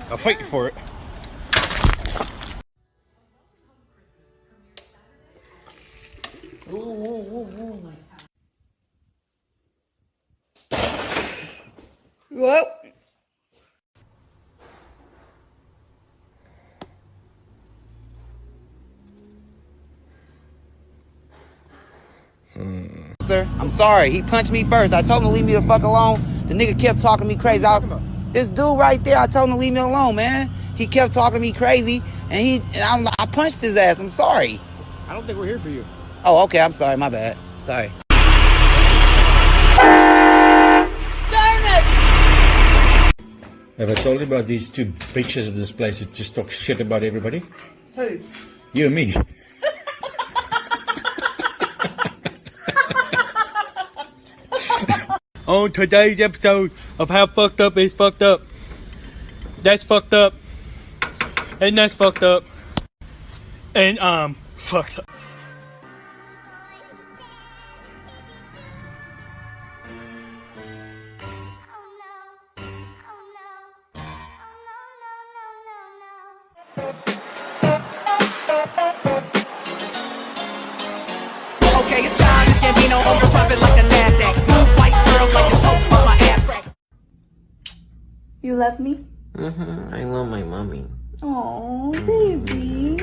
I'll fight you for it. Whoa. Sir, I'm sorry. He punched me first. I told him to leave me the fuck alone. The nigga kept talking to me crazy. This dude right there, I told him to leave me alone, man. He kept talking to me crazy, and I punched his ass. I'm sorry. I don't think we're here for you. Oh, okay. I'm sorry. My bad. Sorry. Have I told you about these two bitches in this place who just talk shit about everybody? Who? You and me. On today's episode of How Fucked Up Is Fucked Up. That's fucked up. And that's fucked up. And fucked up. Okay, it's time to Gambino on your puppet like a NASDAQ. Move white girl like the Pope on my ass crack. You love me? I love my mommy. Oh, baby.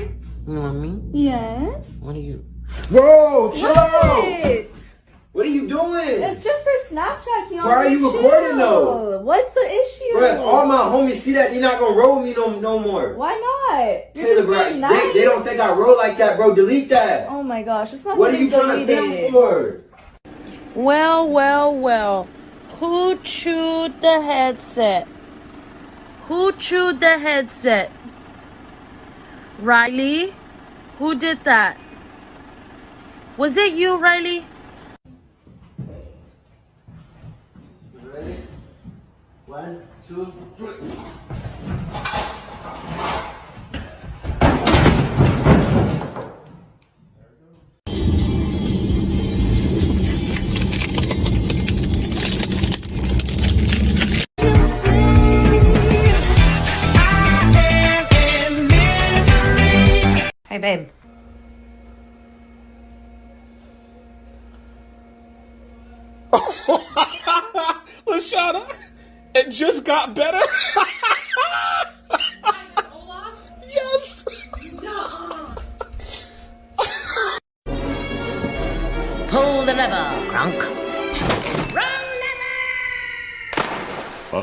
You love me? Yes. What are you? Bro, chill out. What? What are you doing? It's just for Snapchat, Keon. Why are you recording, though? What's the issue? Bro, all my homies see that, they're not gonna roll with me no more. Why not? You're Taylor, just bro, being nice. they don't think I roll like that, bro. Delete that. Oh my gosh, it's not What are getting you trying to deleted. film for? Well, well, well. Who chewed the headset? Who chewed the headset? Riley? Who did that? Was it you, Riley? Ready? 1, 2, 3. Hey, babe. Lashana, it just got better. Yes. Pull the lever, Crunk. Wrong lever! Huh?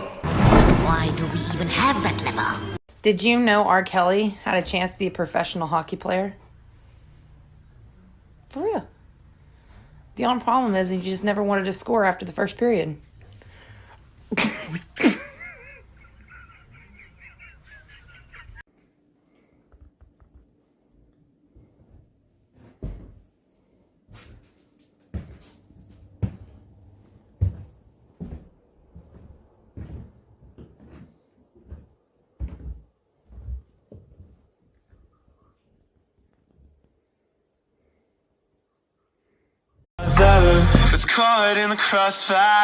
Why do we even have that lever? Did you know R. Kelly had a chance to be a professional hockey player? For real. The only problem is he just never wanted to score after the first period. It's caught in the crossfire.